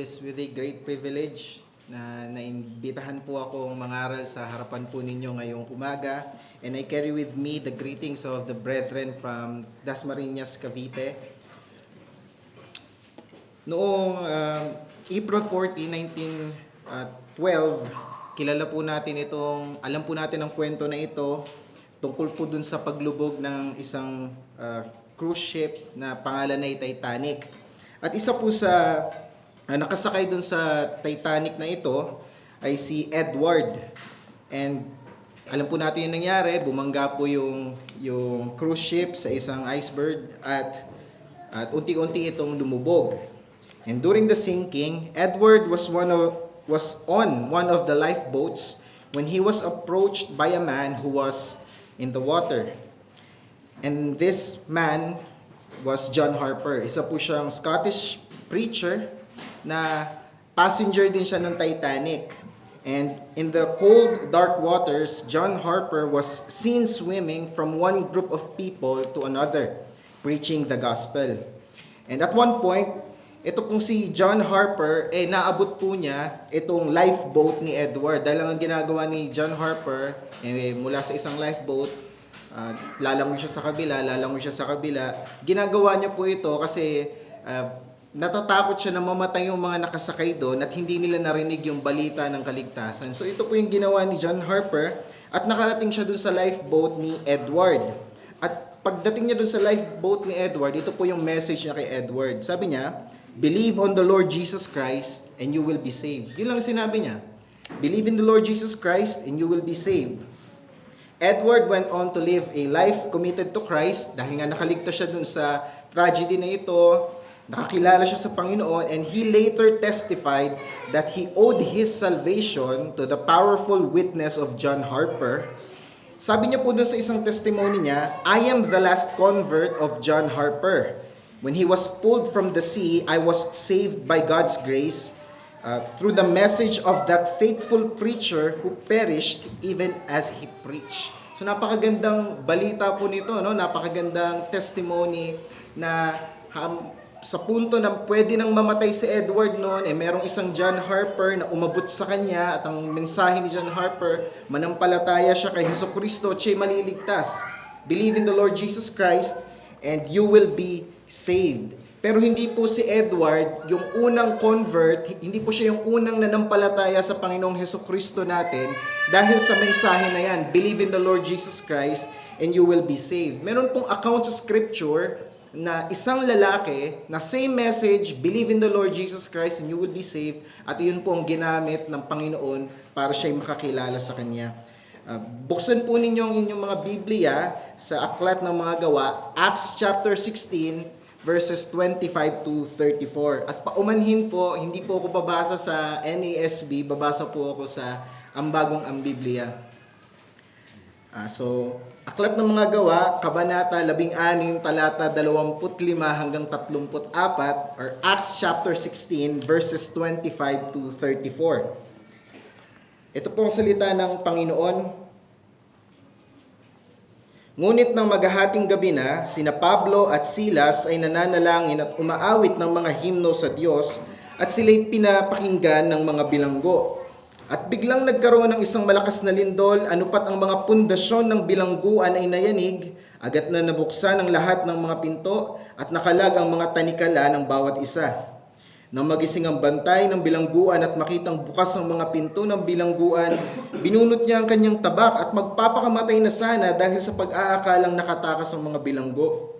is with a great privilege na naimbitahan po akong mangaral sa harapan po ninyo ngayong umaga. And I carry with me the greetings of the brethren from Dasmariñas, Cavite. Noong April 14, 1912, kilala po natin alam po natin ang kwento na ito tungkol po dun sa paglubog ng isang cruise ship na pangalan ay Titanic. At isa po sa nakasakay dun sa Titanic na ito ay si Edward. And alam po natin yung nangyari, bumangga po yung cruise ship sa isang iceberg at unti-unti itong lumubog. And during the sinking, Edward was on one of the lifeboats when he was approached by a man who was in the water. And this man was John Harper. Isa po siyang Scottish preacher na passenger din siya ng Titanic. And in the cold, dark waters, John Harper was seen swimming from one group of people to another, preaching the gospel. And at one point, ito pong si John Harper, naabot po niya itong lifeboat ni Edward. Dahil ang ginagawa ni John Harper, mula sa isang lifeboat, lalangoy siya sa kabila. Ginagawa niya po ito kasi natatakot siya na mamatay yung mga nakasakay doon at hindi nila narinig yung balita ng kaligtasan. So ito po yung ginawa ni John Harper at nakarating siya doon sa lifeboat ni Edward. At pagdating niya doon sa lifeboat ni Edward, ito po yung message niya kay Edward. Sabi niya, "Believe on the Lord Jesus Christ and you will be saved." Yun lang sinabi niya. Believe in the Lord Jesus Christ and you will be saved. Edward went on to live a life committed to Christ dahil nga nakaligtas siya dun sa tragedy na ito, nakakilala siya sa Panginoon, and he later testified that he owed his salvation to the powerful witness of John Harper. Sabi niya po dun sa isang testimony niya, "I am the last convert of John Harper. When he was pulled from the sea, I was saved by God's grace through the message of that faithful preacher who perished even as he preached." So napakagandang balita po nito, no? Napakagandang testimony na sa punto na pwede nang mamatay si Edward noon, merong isang John Harper na umabot sa kanya at ang mensahe ni John Harper, manampalataya siya kay Jesucristo at siya'y maliligtas. Believe in the Lord Jesus Christ and you will be saved. Pero hindi po si Edward yung unang convert, hindi po siya yung unang nanampalataya sa Panginoong Jesucristo natin dahil sa mensahe na yan, believe in the Lord Jesus Christ and you will be saved. Meron pong account sa scripture na isang lalaki na same message, believe in the Lord Jesus Christ and you will be saved, at yun po ang ginamit ng Panginoon para siya'y makakilala sa Kanya. Buksan po ninyo ang inyong mga Biblia sa Aklat ng Mga Gawa, Acts chapter 16, verses 25 to 34. At paumanhin po, hindi po ako babasa sa NASB, babasa po ako sa Ambagong Biblia. So, Aklat ng Mga Gawa, Kabanata 16, talata 25 hanggang 34, or Acts chapter 16, verses 25 to 34. Ito po ang salita ng Panginoon. "Ngunit nang maghahating gabi na, sina Pablo at Silas ay nananalangin at umaawit ng mga himno sa Diyos at sila'y pinapakinggan ng mga bilanggo. At biglang nagkaroon ng isang malakas na lindol, anupat ang mga pundasyon ng bilangguan ay nayanig, agad na nabuksan ang lahat ng mga pinto at nakalag ang mga tanikala ng bawat isa. Nang magising ang bantay ng bilangguan at makitang bukas ang mga pinto ng bilangguan, binunot niya ang kanyang tabak at magpapakamatay na sana dahil sa pag-aakalang nakatakas ang mga bilanggo.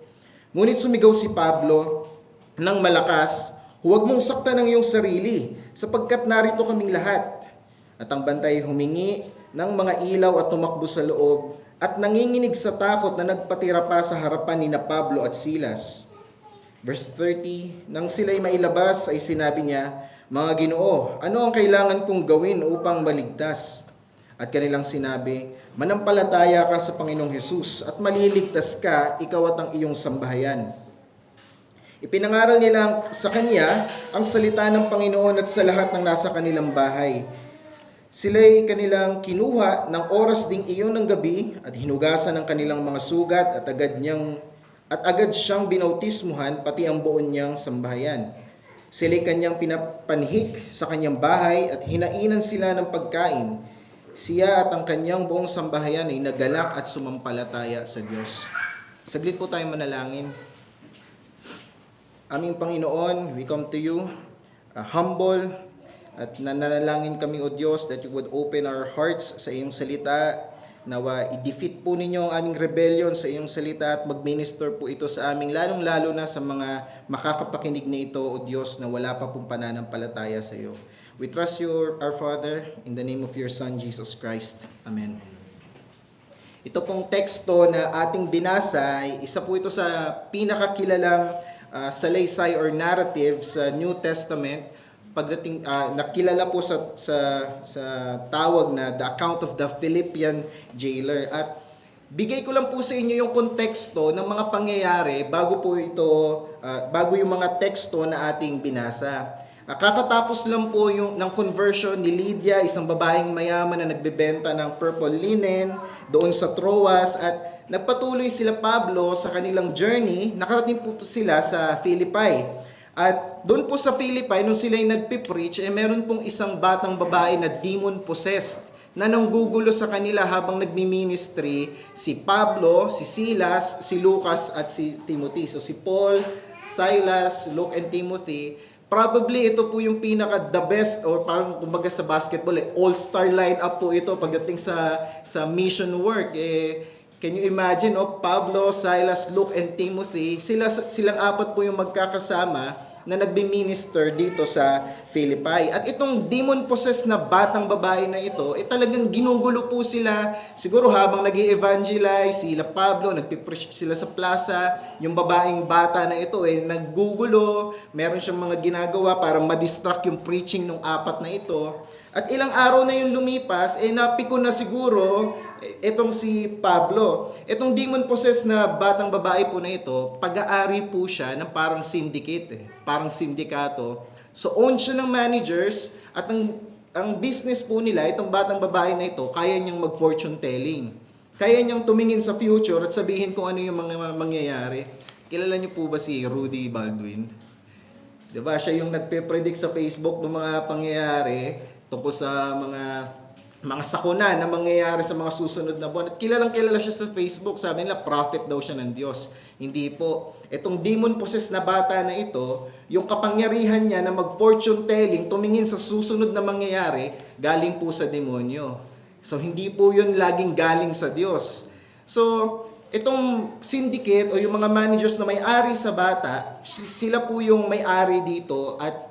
Ngunit sumigaw si Pablo ng malakas, 'Huwag mong saktan ang iyong sarili, sapagkat narito kaming lahat.' At ang bantay humingi ng mga ilaw at tumakbo sa loob at nanginginig sa takot na nagpatira pa sa harapan ni Pablo at Silas." Verse 30, nang sila'y mailabas ay sinabi niya, "Mga Ginoo, ano ang kailangan kong gawin upang maligtas?" At kanilang sinabi, "Manampalataya ka sa Panginoong Hesus at maliligtas ka, ikaw at ang iyong sambahayan." Ipinangaral nila sa kanya ang salita ng Panginoon at sa lahat ng nasa kanilang bahay. Sila'y kanilang kinuha ng oras ding iyon ng gabi at hinugasan ng kanilang mga sugat at agad siyang binautismuhan pati ang buon niyang sambahayan. Sila'y kanyang pinapanhik sa kanyang bahay at hinainan sila ng pagkain. Siya at ang kanyang buong sambahayan ay nagalak at sumampalataya sa Diyos. Saglit po tayo manalangin. Aming Panginoon, we come to you humble at nananalangin kami, O Diyos, that you would open our hearts sa iyong salita. Nawa i-defeat po ninyo ang aming rebellion sa iyong salita at mag-minister po ito sa aming lalong-lalo na sa mga makakapakinig na ito, O Diyos, na wala pa pong pananampalataya sa iyo. We trust you, our Father, in the name of your Son, Jesus Christ. Amen. Ito pong teksto na ating binasa, isa po ito sa pinakakilalang salaysay or narrative sa New Testament. Pagdating nakilala po sa tawag na the account of the Philippian jailer, at bigay ko lang po sa inyo yung konteksto ng mga pangyayari bago po ito bago yung mga teksto na ating binasa. Kakatapos lang po yung ng conversion ni Lydia, isang babaeng mayaman na nagbebenta ng purple linen doon sa Troas, at nagpatuloy sila Pablo sa kanilang journey. Nakarating po sila sa Philippi. At doon po sa Philippi, nung sila'y nagpipreach, meron pong isang batang babae na demon-possessed na nanggugulo sa kanila habang nagmi-ministry si Pablo, si Silas, si Lucas at si Timothy. So si Paul, Silas, Luke and Timothy, probably ito po yung pinaka the best, or parang kumbaga sa basketball, all-star lineup po ito pagdating sa mission work. Can you imagine, Pablo, Silas, Luke, and Timothy, silang apat po yung magkakasama na nagbi-minister dito sa Philippi. At itong demon-possessed na batang babae na ito, talagang ginugulo po sila. Siguro habang nag-i-evangelize, sila Pablo, nagpipreach sila sa plaza, yung babaeng bata na ito, naggugulo, meron siyang mga ginagawa para ma-distract yung preaching ng apat na ito. At ilang araw na yung lumipas, napikon na siguro itong si Pablo. Itong demon-possessed na batang babae po na ito, pag-aari po siya ng parang syndicate, parang sindikato. So own siya ng managers, at ang business po nila, itong batang babae na ito, kaya niyang mag-fortune telling. Kaya niyang tumingin sa future at sabihin kung ano yung mga mangyayari. Kilala niyo po ba si Rudy Baldwin? Diba? Siya yung nagpe-predict sa Facebook ng mga pangyayari tungkol sa mga sakuna na mangyayari sa mga susunod na buwan. At kilala siya sa Facebook. Sabi nila, prophet daw siya ng Diyos. Hindi po. Itong demon-possessed na bata na ito, yung kapangyarihan niya na mag-fortune telling, tumingin sa susunod na mangyayari, galing po sa demonyo. So, hindi po yun laging galing sa Diyos. So, itong syndicate o yung mga managers na may-ari sa bata, sila po yung may-ari dito, at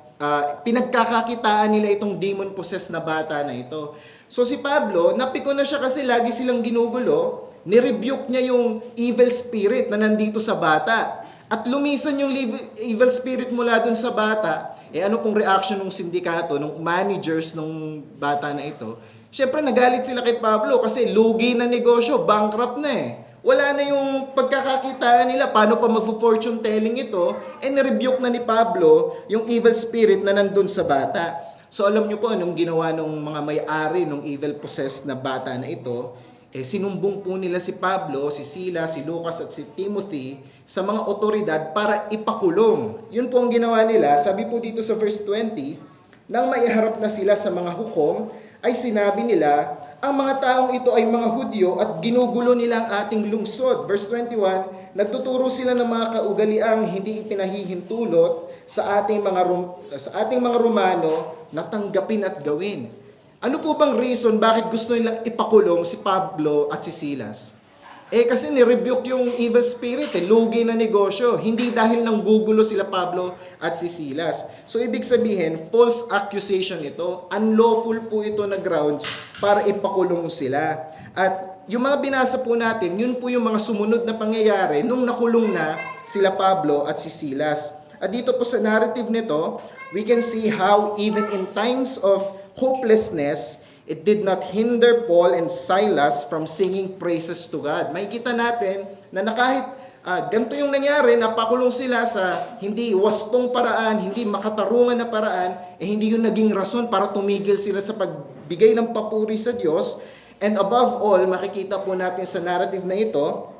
pinagkakakitaan nila itong demon-possessed na bata na ito. So si Pablo, napikon na siya kasi lagi silang ginugulo, nirebuke niya yung evil spirit na nandito sa bata. At lumisan yung evil spirit mula dun sa bata. Ano pong reaction ng sindikato, ng managers ng bata na ito? Siyempre nagalit sila kay Pablo kasi lugi na negosyo, bankrupt na Wala na yung pagkakakitaan nila, paano pa magfo-fortune telling ito, nirebuke na ni Pablo yung evil spirit na nandun sa bata. So alam nyo po, anong ginawa ng mga may-ari ng evil-possessed na bata na ito, sinumbong po nila si Pablo, si Silas, si Lucas at si Timothy sa mga otoridad para ipakulong. Yun po ang ginawa nila. Sabi po dito sa verse 20, nang maiharap na sila sa mga hukom, ay sinabi nila, ang mga taong ito ay mga Hudyo at ginugulo nila ang ating lungsod. Verse 21, nagtuturo sila ng mga kaugaliang hindi ipinahihintulot sa ating mga Romano na tanggapin at gawin. Ano po bang reason bakit gusto nilang ipakulong si Pablo at si Silas? Kasi ni-rebuke yung evil spirit, lugi na negosyo. Hindi dahil nang gugulo sila Pablo at si Silas. So ibig sabihin, false accusation ito. Unlawful po ito na grounds para ipakulong sila. At yung mga binasa po natin, yun po yung mga sumunod na pangyayari nung nakulong na sila Pablo at si Silas. At dito po sa narrative nito, we can see how even in times of hopelessness, it did not hinder Paul and Silas from singing praises to God. Makikita natin na kahit ganito yung nangyari, napakulong sila sa hindi wastong paraan, hindi makatarungan na paraan, hindi yung naging rason para tumigil sila sa pagbigay ng papuri sa Diyos. And above all, makikita po natin sa narrative na ito,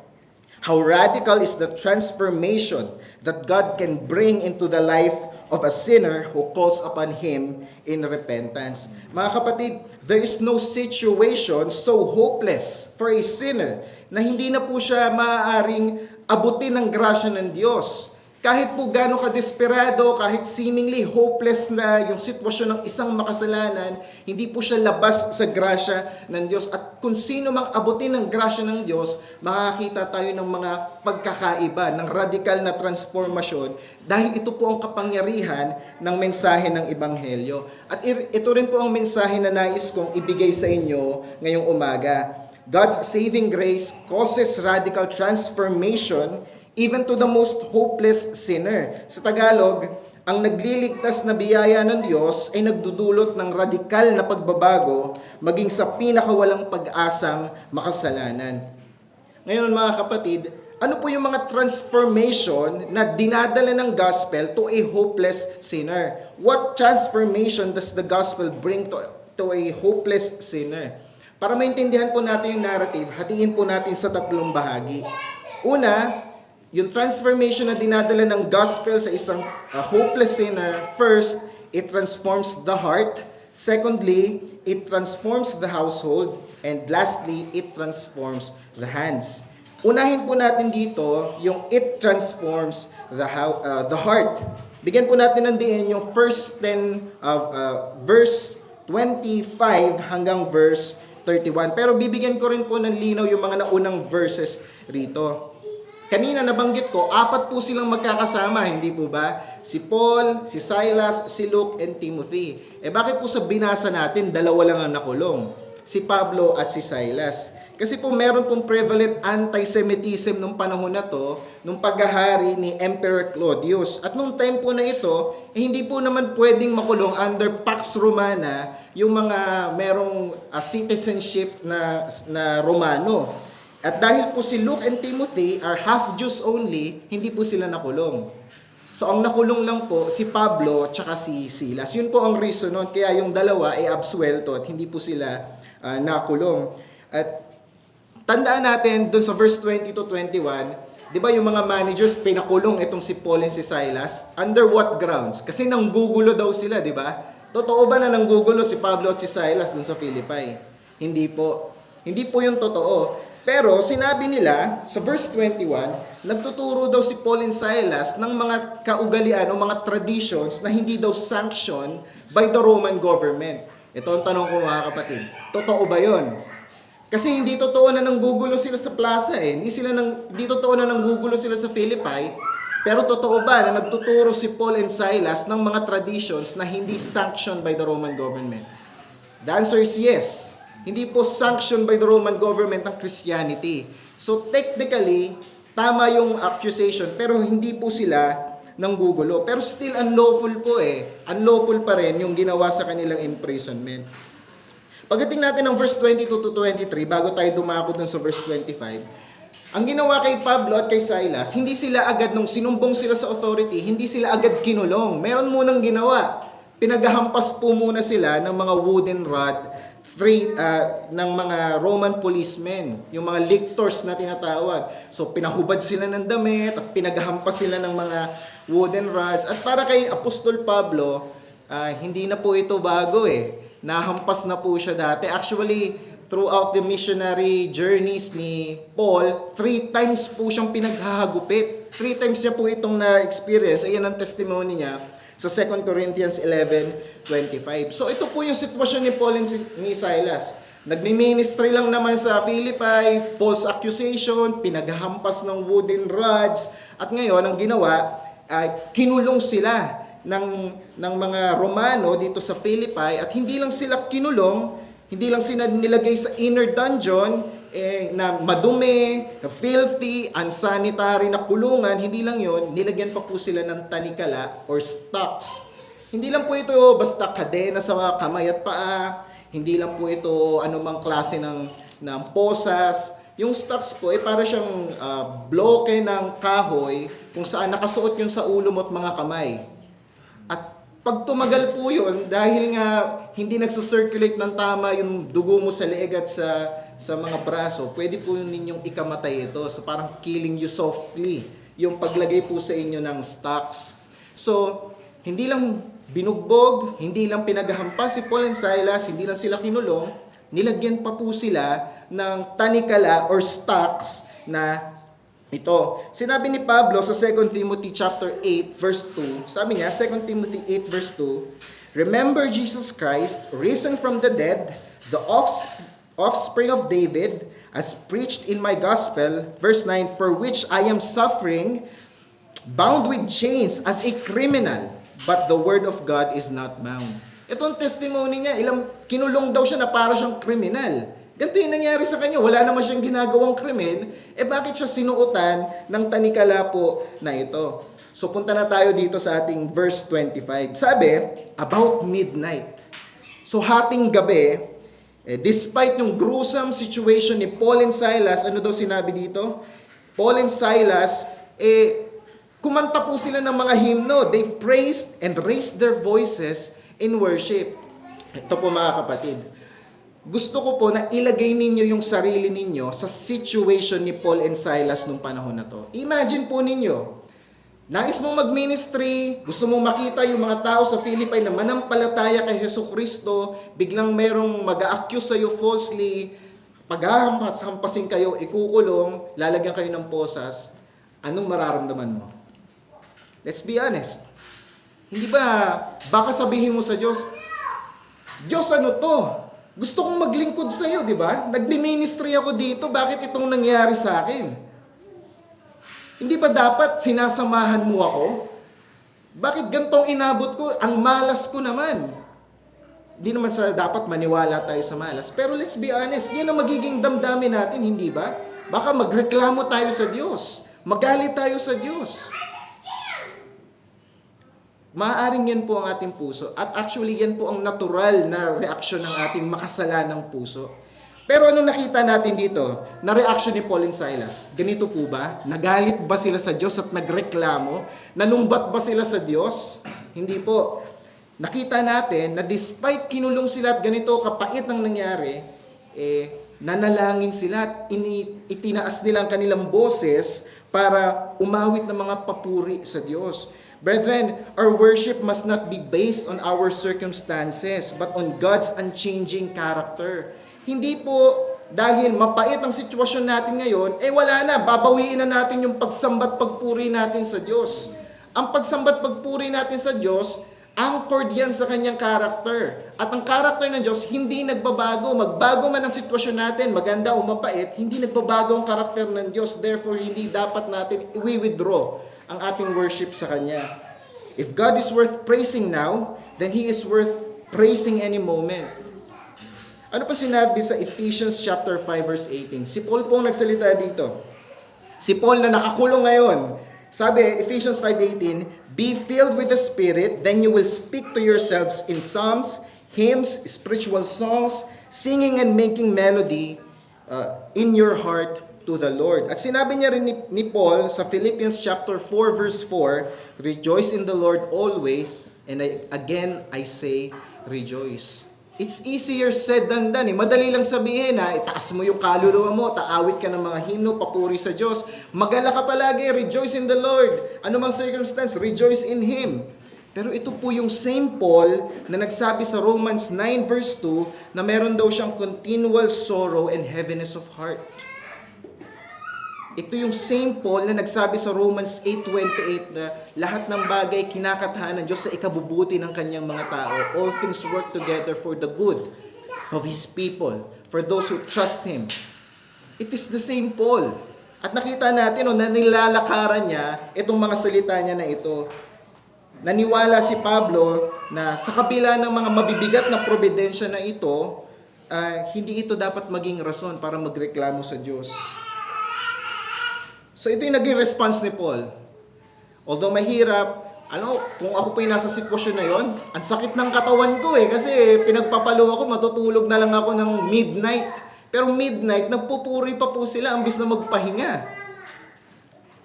how radical is the transformation that God can bring into the life of a sinner who calls upon Him in repentance. Mga kapatid, there is no situation so hopeless for a sinner na hindi na po siya maaaring abutin ng grasya ng Diyos. Kahit po gaano ka-desperado, kahit seemingly hopeless na yung sitwasyon ng isang makasalanan, hindi po siya labas sa grasya ng Diyos. At kung sino mang abutin ng grasya ng Diyos, makakita tayo ng mga pagkakaiba, ng radikal na transformasyon, dahil ito po ang kapangyarihan ng mensahe ng Ebanghelyo. At ito rin po ang mensahe na nais kong ibigay sa inyo ngayong umaga. God's saving grace causes radical transformation even to the most hopeless sinner. Sa Tagalog, ang nagliligtas na biyaya ng Diyos ay nagdudulot ng radikal na pagbabago maging sa pinakawalang pag-asang makasalanan. Ngayon mga kapatid, ano po yung mga transformation na dinadala ng gospel to a hopeless sinner? What transformation does the gospel bring to a hopeless sinner? Para maintindihan po natin yung narrative, hatiin po natin sa tatlong bahagi. Una, yung transformation na dinadala ng gospel sa isang hopeless sinner, first, it transforms the heart. Secondly, it transforms the household. And lastly, it transforms the hands. Unahin po natin dito yung it transforms the heart. Bigyan po natin ng diin yung first 10, verse 25 hanggang verse 31. Pero bibigyan ko rin po ng linaw yung mga naunang verses rito. Kanina nabanggit ko, 4 po silang magkakasama, hindi po ba? Si Paul, si Silas, si Luke, and Timothy. Bakit po sa binasa natin, 2 lang ang nakulong? Si Pablo at si Silas. Kasi po meron pong prevalent anti-Semitism nung panahon na to, nung paghahari ni Emperor Claudius. At nung time po na ito, hindi po naman pwedeng makulong under Pax Romana yung mga merong citizenship na Romano. At dahil po si Luke and Timothy are half Jews only, hindi po sila nakulong. So ang nakulong lang po si Pablo at si Silas. Yun po ang reason nun, kaya yung dalawa ay absuelto at hindi po sila nakulong. At tandaan natin dun sa verse 20 to 21, di ba yung mga managers pinakulong itong si Paul and si Silas? Under what grounds? Kasi nanggugulo daw sila, di ba? Totoo ba na nanggugulo si Pablo at si Silas dun sa Philippi? Hindi po. Hindi po yung totoo. Pero sinabi nila sa verse 21, nagtuturo daw si Paul and Silas ng mga kaugalian o mga traditions na hindi daw sanctioned by the Roman government. Ito ang tanong ko mga kapatid. Totoo ba yon? Kasi hindi totoo na nanggugulo sila sa plaza eh. Hindi totoo na nanggugulo sila sa Philippi. Pero totoo ba na nagtuturo si Paul and Silas ng mga traditions na hindi sanctioned by the Roman government? The answer is yes. Hindi po sanctioned by the Roman government ang Christianity. So technically, tama yung accusation, pero hindi po sila nanggugulo. Pero still unlawful po eh. Unlawful pa rin yung ginawa sa kanilang imprisonment. Pagdating natin ng verse 22 to 23, bago tayo dumako dun sa verse 25, ang ginawa kay Pablo at kay Silas, hindi sila agad, nung sinumbong sila sa authority, hindi sila agad kinulong. Meron munang ginawa. Pinaghahampas po muna sila ng mga wooden rod ng mga Roman policemen, yung mga lictors na tinatawag. So pinahubad sila ng damit at pinaghampas sila ng mga wooden rods. At para kay Apostol Pablo, hindi na po ito bago eh. Nahampas na po siya dati. Actually, throughout the missionary journeys ni Paul, 3 times po siyang pinaghahagupit. 3 times niya po itong na-experience. Ayan ang testimony niya sa 2 Corinthians 11:25. So ito po yung sitwasyon ni Paul and ni Silas. Nagmi-ministry lang naman sa Philippi, false accusation, pinaghahampas ng wooden rods, at ngayon ang ginawa ay kinulong sila ng mga Romano dito sa Philippi, at hindi lang sila kinulong, hindi lang sila nilagay sa inner dungeon na madumi, filthy, unsanitary na kulungan. Hindi lang yon, nilagyan pa po sila ng tanikala or stocks. Hindi lang po ito basta kadena sa kamay at paa, hindi lang po ito anumang klase ng posas. Yung stocks po ay para siyang bloke ng kahoy kung saan nakasuot yun sa ulo mo at mga kamay. At pag tumagal po yun, dahil nga hindi nagsa-circulate ng tama yung dugo mo sa leeg at sa mga braso, pwede po ninyong ikamatay ito. So parang killing you softly, yung paglagay po sa inyo ng stocks. So, hindi lang binugbog, hindi lang pinaghahampas si Paul and Silas, hindi lang sila kinulong, nilagyan pa po sila ng tanikala or stocks na ito. Sinabi ni Pablo sa 2 Timothy chapter 8 verse 2, sabi niya, 2 Timothy 8 verse 2, "Remember Jesus Christ, risen from the dead, the offspring of David, as preached in my gospel," verse 9, "for which I am suffering, bound with chains as a criminal, but the word of God is not bound." Itong testimony niya, kinulong daw siya na para siyang kriminal. Ganito yung nangyari sa kanya, wala naman siyang ginagawang krimen, bakit siya sinuotan ng tanikala po na ito? So punta na tayo dito sa ating verse 25. Sabi, about midnight. So hating gabi, despite yung gruesome situation ni Paul and Silas, ano daw sinabi dito? Paul and Silas, kumanta po sila ng mga hymno. They praised and raised their voices in worship. Ito po mga kapatid. Gusto ko po na ilagay ninyo yung sarili ninyo sa situation ni Paul and Silas nung panahon na to. Imagine po ninyo, nais mong mag-ministry, gusto mong makita yung mga tao sa Philippines na manampalataya kay Jesucristo, biglang merong mag-a-accuse sa'yo falsely, paghahampasin kayo, ikukulong, lalagyan kayo ng posas, anong mararamdaman mo? Let's be honest. Hindi ba, baka sabihin mo sa Diyos, Diyos, ano to? Gusto kong maglingkod sa iyo, di ba? Nagmi-ministry ako dito, bakit itong nangyari sa akin? Hindi ba dapat sinasamahan mo ako? Bakit gantong inabot ko? Ang malas ko naman. Hindi naman sa dapat maniwala tayo sa malas. Pero let's be honest, yan ang magiging damdamin natin, hindi ba? Baka magreklamo tayo sa Diyos. Magalit tayo sa Diyos. Maaaring yan po ang ating puso. At actually, yan po ang natural na reaksyon ng ating makasalanang puso. Pero anong nakita natin dito? Na reaction ni Paul and Silas. Ganito po ba? Nagalit ba sila sa Diyos at nagreklamo? Nanumbat ba sila sa Diyos? Hindi po. Nakita natin na despite kinulong sila at ganito kapait ang nangyari, nanalangin sila at itinaas nila ang kanilang boses para umawit ng mga papuri sa Diyos. Brethren, our worship must not be based on our circumstances, but on God's unchanging character. Hindi po dahil mapait ang sitwasyon natin ngayon, wala na, babawiin na natin yung pagsambat pagpuri natin sa Diyos. Ang pagsambat pagpuri natin sa Diyos, anchored yan sa kanyang character. At ang character ng Diyos, hindi nagbabago. Magbago man ang sitwasyon natin, maganda o mapait, hindi nagbabago ang karakter ng Diyos. Therefore, hindi dapat natin i-withdraw ang ating worship sa Kanya. If God is worth praising now, then He is worth praising any moment. Ano pa sinabi sa Ephesians chapter 5 verse 18? Si Paul pong nagsalita dito. Si Paul na nakakulong ngayon. Sabi, Ephesians 5:18, "Be filled with the Spirit, then you will speak to yourselves in psalms, hymns, spiritual songs, singing and making melody in your heart to the Lord." At sinabi niya rin ni Paul sa Philippians chapter 4 verse 4, "Rejoice in the Lord always, and again I say, rejoice." It's easier said than done. Madali lang sabihin itaas mo yung kaluluwa mo, taawit ka ng mga hymno, papuri sa Diyos. Magala ka palagi, rejoice in the Lord. Ano mang circumstance, rejoice in Him. Pero ito po yung same Paul na nagsabi sa Romans 9 verse 2 na meron daw siyang continual sorrow and heaviness of heart. Ito yung same Paul na nagsabi sa Romans 8:28 na lahat ng bagay kinakatahan ng Diyos sa ikabubuti ng kanyang mga tao. All things work together for the good of His people, for those who trust Him. It is the same Paul. At nakita natin na nilalakaran niya itong mga salita niya na ito. Naniwala si Pablo na sa kabila ng mga mabibigat na probidensya na ito, hindi ito dapat maging rason para magreklamo sa Diyos. So ito yung naging response ni Paul. Although mahirap, kung ako po yung nasa sitwasyon na yon, ang sakit ng katawan ko kasi pinagpapalo ako, matutulog na lang ako ng midnight. Pero midnight, nagpupuri pa po sila ambis na magpahinga.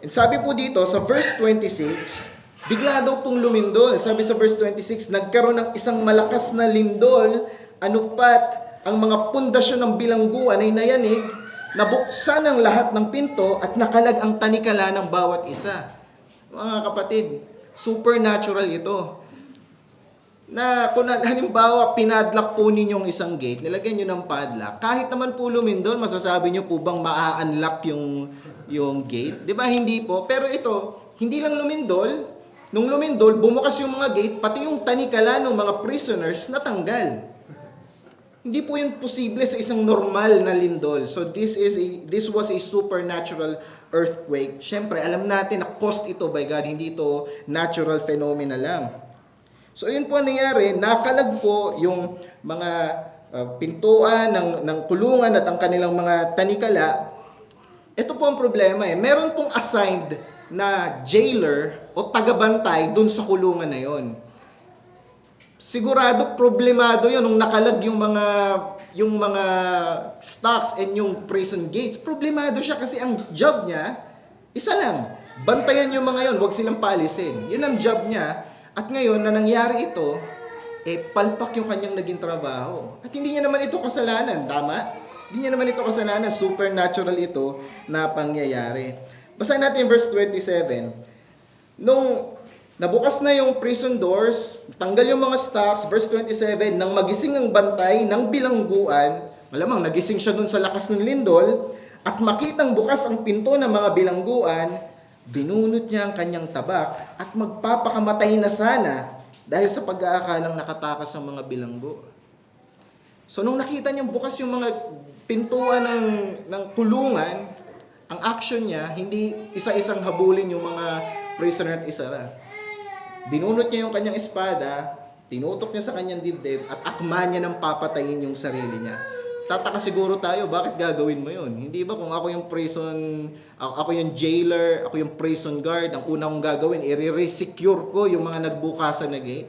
And sabi po dito sa verse 26, bigla daw pong lumindol. Sabi sa verse 26, nagkaroon ng isang malakas na lindol, anupat ang mga pundasyon ng bilangguan ay nayanig, nabuksan ang lahat ng pinto at nakalag ang tanikala ng bawat isa. Mga kapatid, supernatural ito. na kung halimbawa pinadlock po ninyong isang gate, nilagyan nyo ng padlock, kahit naman po lumindol, masasabi nyo po bang maa-unlock yung gate? Di ba? Hindi po. Pero ito, hindi lang lumindol. Nung lumindol, bumukas yung mga gate, pati yung tanikala ng mga prisoners natanggal. Hindi po yun posible sa isang normal na lindol. So this was a supernatural earthquake. Siyempre, alam natin na caused ito by God, hindi ito natural phenomena lang. So, yun po ang nangyari, nakalag po yung mga pintuan ng kulungan at ang kanilang mga tanikala. Ito po ang problema eh. Meron pong assigned na jailer o tagabantay dun sa kulungan na yon. Sigurado problemado yun nung nakalag yung mga stocks and yung prison gates. Problemado siya kasi ang job niya, isa lang. Bantayan yung mga yon, huwag silang paalisin. Yun ang job niya. At ngayon, na nangyari ito, palpak yung kanyang naging trabaho. At hindi niya naman ito kasalanan, tama? Hindi niya naman ito kasalanan, supernatural ito na pangyayari. Basahin natin yung verse 27. Nung nabukas na yung prison doors, tanggal yung mga stocks, verse 27, nang magising ang bantay ng bilangguan, malamang nagising siya dun sa lakas ng lindol, at makitang bukas ang pinto ng mga bilangguan, binunot niya ang kanyang tabak at magpapakamatay na sana dahil sa pag-aakalang nakatakas ang mga bilanggo. So nung nakita niya bukas yung mga pintuan ng kulungan, ang action niya, hindi isa-isang habulin yung mga prisoner at isara. Binunot niya yung kanyang espada, tinutok niya sa kanyang dibdib at akma niya ng papatayin yung sarili niya. Tataka siguro tayo, bakit gagawin mo yun? Hindi ba kung ako yung ako yung jailer, ako yung prison guard, ang una kong gagawin, i-resecure ko yung mga nagbukasan na gate.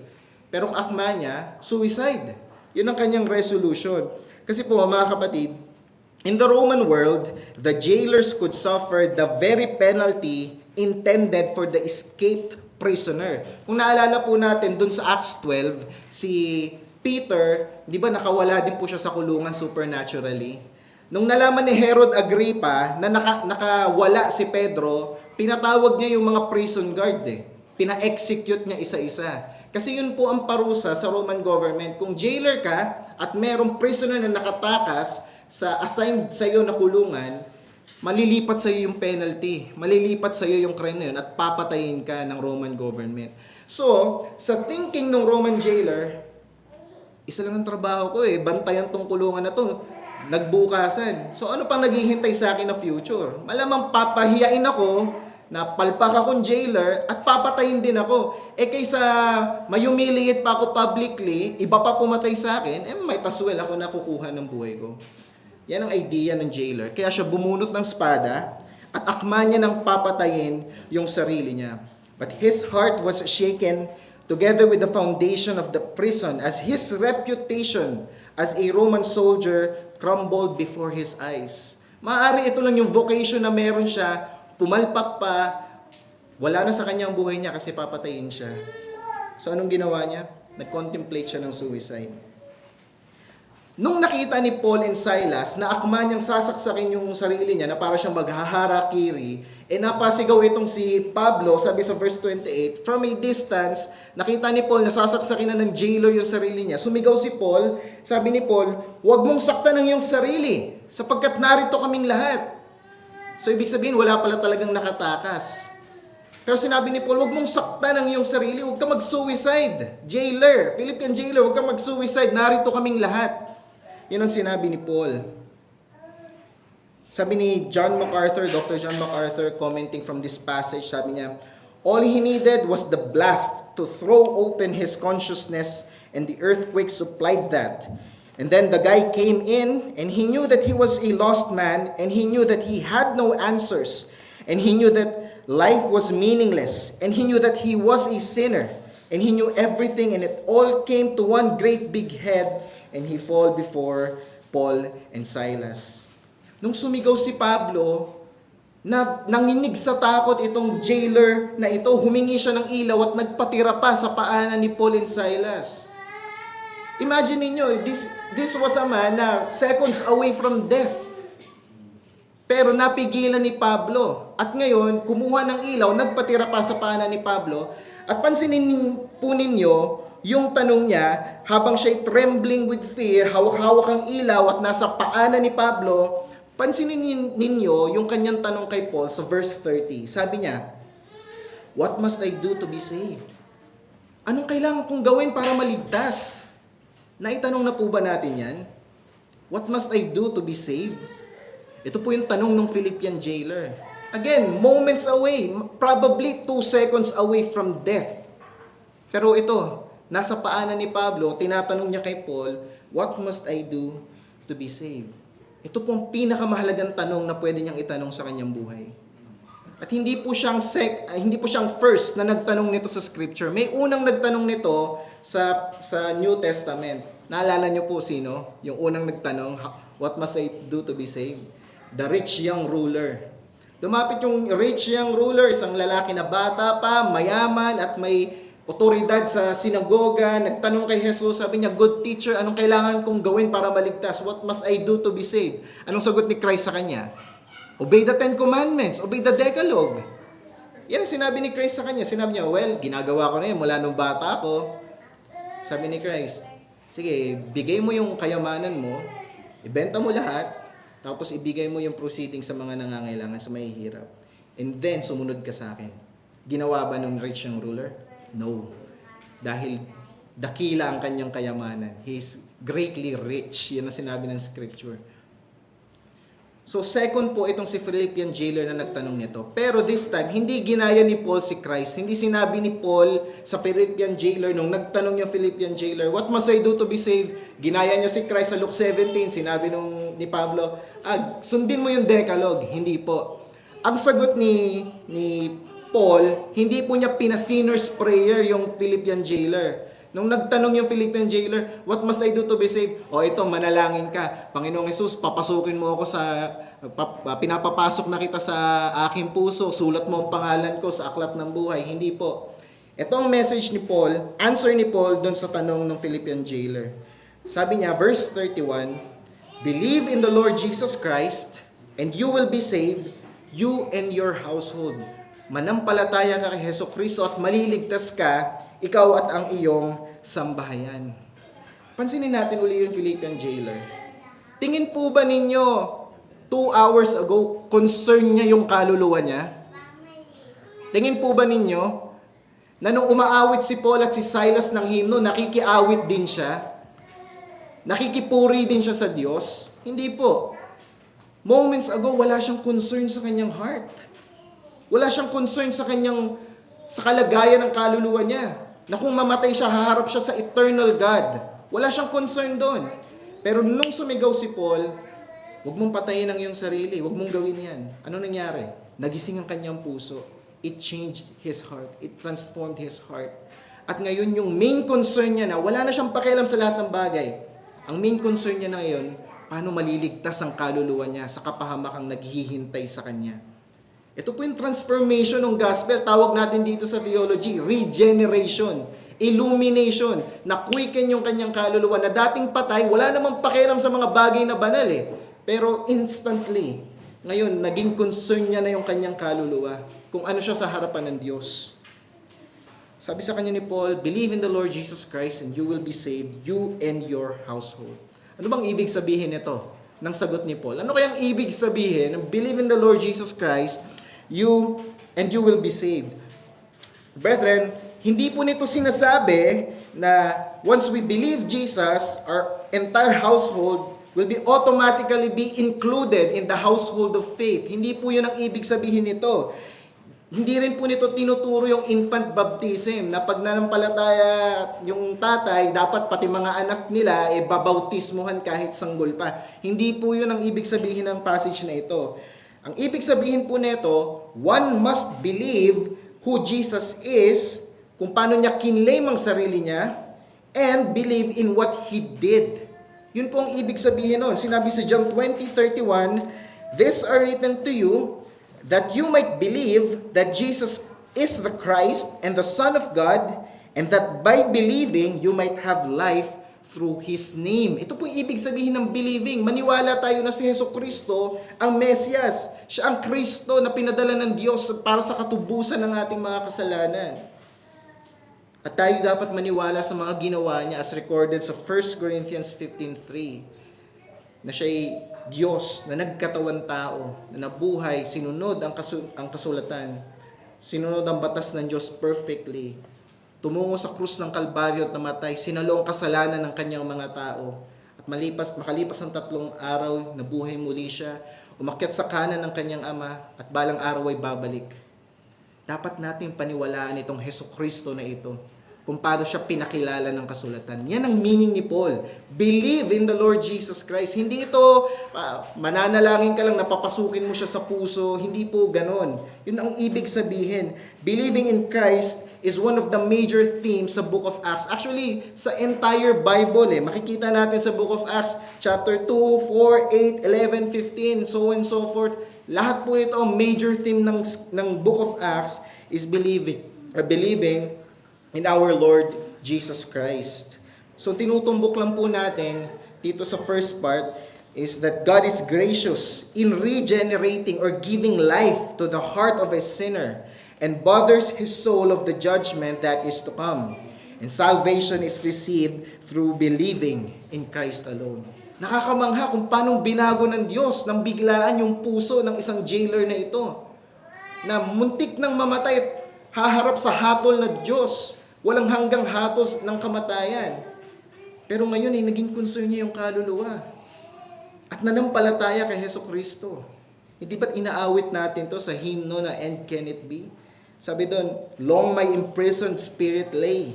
Pero ang akma niya, suicide. Yun ang kanyang resolution. Kasi po, mga kapatid, in the Roman world, the jailers could suffer the very penalty intended for the escaped prisoner. Kung naalala po natin dun sa Acts 12, si Peter, di ba nakawala din po siya sa kulungan supernaturally? Nung nalaman ni Herod Agrippa na nakawala si Pedro, pinatawag niya yung mga prison guard Pina-execute niya isa-isa. Kasi yun po ang parusa sa Roman government. Kung jailer ka at merong prisoner na nakatakas sa assigned sa iyo na kulungan, malilipat sa iyo yung penalty. Malilipat sa iyo yung crime na yun at papatayin ka ng Roman government. So, sa thinking ng Roman jailer, isa lang ang trabaho ko bantayan tong kulungan na to. Nagbukasan. So ano pang naghihintay sa akin na future? Malamang papahiyain ako, na palpak akong jailer, at papatayin din ako. Kaysa may-humiliate pa ako publicly, iba pa pumatay sa akin, might as well ako nakukuha ng buhay ko. Yan ang idea ng jailer. Kaya siya bumunot ng espada at akma niya ng papatayin yung sarili niya. But his heart was shaken together with the foundation of the prison, as his reputation as a Roman soldier crumbled before his eyes. Maaari ito lang yung vocation na meron siya, pumalpak pa, wala na sa kanyang buhay niya kasi papatayin siya. So anong ginawa niya? Nag-contemplate siya ng suicide. Nung nakita ni Paul and Silas na akma niyang sasaksakin yung sarili niya na para siyang maghaharakiri, napasigaw itong si Pablo, sabi sa verse 28, from a distance, nakita ni Paul na sasaksakin na ng jailer yung sarili niya. Sumigaw si Paul, sabi ni Paul, huwag mong saktan ang iyong sarili, sapagkat narito kaming lahat. So ibig sabihin, wala pala talagang nakatakas. Pero sinabi ni Paul, huwag mong saktan ang iyong sarili, huwag ka mag-suicide. Jailer, Philippine jailer, huwag ka mag-suicide, narito kaming lahat. Yun ang sinabi ni Paul. Sabi ni John MacArthur, Dr. John MacArthur, commenting from this passage, sabi niya, all he needed was the blast to throw open his consciousness, and the earthquake supplied that. And then the guy came in, and he knew that he was a lost man, and he knew that he had no answers, and he knew that life was meaningless, and he knew that he was a sinner, and he knew everything, and it all came to one great big head, and he fall before Paul and Silas. Nung sumigaw si Pablo, nanginig sa takot itong jailer na ito, humingi siya ng ilaw at nagpatira pa sa paanan ni Paul and Silas. Imagine niyo, this was a man na seconds away from death. Pero napigilan ni Pablo. At ngayon, kumuha ng ilaw, nagpatira pa sa paanan ni Pablo. At pansinin po ninyo, yung tanong niya, habang siya'y trembling with fear, hawak-hawak ang ilaw at nasa paanan ni Pablo, pansinin ninyo yung kanyang tanong kay Paul sa verse 30. Sabi niya, "What must I do to be saved?" Anong kailangan kong gawin para maligtas? Naitanong na po ba natin yan? What must I do to be saved? Ito po yung tanong ng Philippian jailer. Again, moments away, probably 2 seconds away from death. Pero ito, nasa paanan ni Pablo, tinatanong niya kay Paul, "What must I do to be saved?" Ito po ang pinakamahalagang tanong na pwede niyang itanong sa kanyang buhay. At hindi po siyang first na nagtanong nito sa scripture. May unang nagtanong nito sa New Testament. Naalala niyo po sino? Yung unang nagtanong, "What must I do to be saved?" The rich young ruler. Lumapit yung rich young ruler, isang lalaki na bata pa, mayaman at may otoridad sa sinagoga. Nagtanong kay Jesus, sabi niya, "Good teacher, anong kailangan kong gawin para maligtas? What must I do to be saved?" Anong sagot ni Christ sa kanya? "Obey the 10 Commandments, obey the Decalogue." Yan ang sinabi ni Christ sa kanya. Sinabi niya, "Well, ginagawa ko na yun mula nung bata ako." Sabi ni Christ, "Sige, bigay mo yung kayamanan mo, ibenta mo lahat, tapos ibigay mo yung proceeding sa mga nangangailangan, sa mahihirap. And then, sumunod ka sa akin." Ginawa ba nung rich yung ruler? No. Dahil dakila ang kanyang kayamanan. He's greatly rich. Yan ang sinabi ng scripture. So second po itong si Philippian jailer na nagtanong nito. Pero this time, hindi ginaya ni Paul si Christ. Hindi sinabi ni Paul sa Philippian jailer nung nagtanong yung Philippian jailer, "What must I do to be saved?" Ginaya niya si Christ sa Luke 17. Sinabi ni Pablo, "Sundin mo yung Decalogue." Hindi po. Ang sagot ni Paul, hindi po niya pina-sinner's prayer yung Philippian jailer. Nung nagtanong yung Philippian jailer, "What must I do to be saved?" "O ito, manalangin ka. Panginoong Jesus, papasukin mo ako pinapapasok na kita sa aking puso. Sulat mo ang pangalan ko sa aklat ng buhay." Hindi po. Ito ang message ni Paul, answer ni Paul doon sa tanong ng Philippian jailer. Sabi niya, verse 31, "Believe in the Lord Jesus Christ, and you will be saved, you and your household." Manampalataya ka kay Hesus Kristo at maliligtas ka, ikaw at ang iyong sambahayan. Pansinin natin uli yung Philippian jailer. Tingin po ba ninyo, 2 hours ago, concern niya yung kaluluwa niya? Tingin po ba ninyo, na nung umaawit si Paul at si Silas ng himno, nakikiawit din siya? Nakikipuri din siya sa Diyos? Hindi po. Moments ago, wala siyang concern sa kanyang heart. Wala siyang concern sa kalagayan ng kaluluwa niya. Na kung mamatay siya, haharap siya sa eternal God. Wala siyang concern doon. Pero nung sumigaw si Paul, "Huwag mong patayin ang iyong sarili. Huwag mong gawin yan." Ano nangyari? Nagising ang kanyang puso. It changed his heart. It transformed his heart. At ngayon, yung main concern niya na, wala na siyang pakialam sa lahat ng bagay. Ang main concern niya na ngayon, paano maliligtas ang kaluluwa niya sa kapahamakang naghihintay sa kanya. Ito po yung transformation ng gospel. Tawag natin dito sa theology, regeneration, illumination, na quicken yung kanyang kaluluwa na dating patay, wala namang pakialam sa mga bagay na banal eh. Pero instantly, ngayon, naging concern niya na yung kanyang kaluluwa kung ano siya sa harapan ng Diyos. Sabi sa kanya ni Paul, "Believe in the Lord Jesus Christ and you will be saved, you and your household." Ano bang ibig sabihin nito ng sagot ni Paul? Ano kayang ibig sabihin ng believe in the Lord Jesus Christ, you and you will be saved? Brethren, hindi po nito sinasabi na once we believe Jesus, our entire household will be automatically be included in the household of faith. Hindi po yun ang ibig sabihin nito. Hindi rin po nito tinuturo yung infant baptism na pag nanampalataya yung tatay, dapat pati mga anak nila babautismuhan kahit sanggol pa. Hindi po yun ang ibig sabihin ng passage na ito. Ang ibig sabihin po nito, one must believe who Jesus is, kung paano niya kinlaim ang sarili niya, and believe in what He did. Yun po ang ibig sabihin nun. Sinabi sa John 20:31, "These are written to you, that you might believe that Jesus is the Christ and the Son of God, and that by believing, you might have life through His name." Ito po yung ibig sabihin ng believing. Maniwala tayo na si Hesus Kristo ang Mesiyas. Siya ang Kristo na pinadala ng Diyos para sa katubusan ng ating mga kasalanan. At tayo dapat maniwala sa mga ginawa niya as recorded sa 1 Corinthians 15:3 na siya'y Diyos na nagkatawan tao, na nabuhay, sinunod ang kasulatan, sinunod ang batas ng Diyos perfectly, tumungo sa krus ng Kalbaryo at namatay, sinalo ang kasalanan ng kanyang mga tao. At makalipas ang 3 araw, nabuhay muli siya, umakyat sa kanan ng kanyang ama, at balang araw ay babalik. Dapat nating paniwalaan itong Hesukristo na ito, kung paano siya pinakilala ng kasulatan. Yan ang meaning ni Paul. Believe in the Lord Jesus Christ. Hindi ito, mananalangin ka lang, napapasukin mo siya sa puso. Hindi po ganon. Yun ang ibig sabihin. Believing in Christ is one of the major themes sa Book of Acts. Actually, sa entire Bible, makikita natin sa Book of Acts, chapter 2, 4, 8, 11, 15, so and so forth. Lahat po ito, major theme ng Book of Acts is believing in our Lord Jesus Christ. So tinutumbok lang po natin dito sa first part is that God is gracious in regenerating or giving life to the heart of a sinner and bothers his soul of the judgment that is to come. And salvation is received through believing in Christ alone. Nakakamangha kung paano binago ng Diyos nang biglaan yung puso ng isang jailer na ito. Na muntik nang mamatay at haharap sa hatol na Diyos. Walang hanggang hatol ng kamatayan. Pero ngayon ay naging concern niya yung kaluluwa. At nanampalataya kay Hesukristo. Hindi ba't inaawit natin to sa hymno na "And Can It Be"? Sabi doon, "Long my imprisoned spirit lay,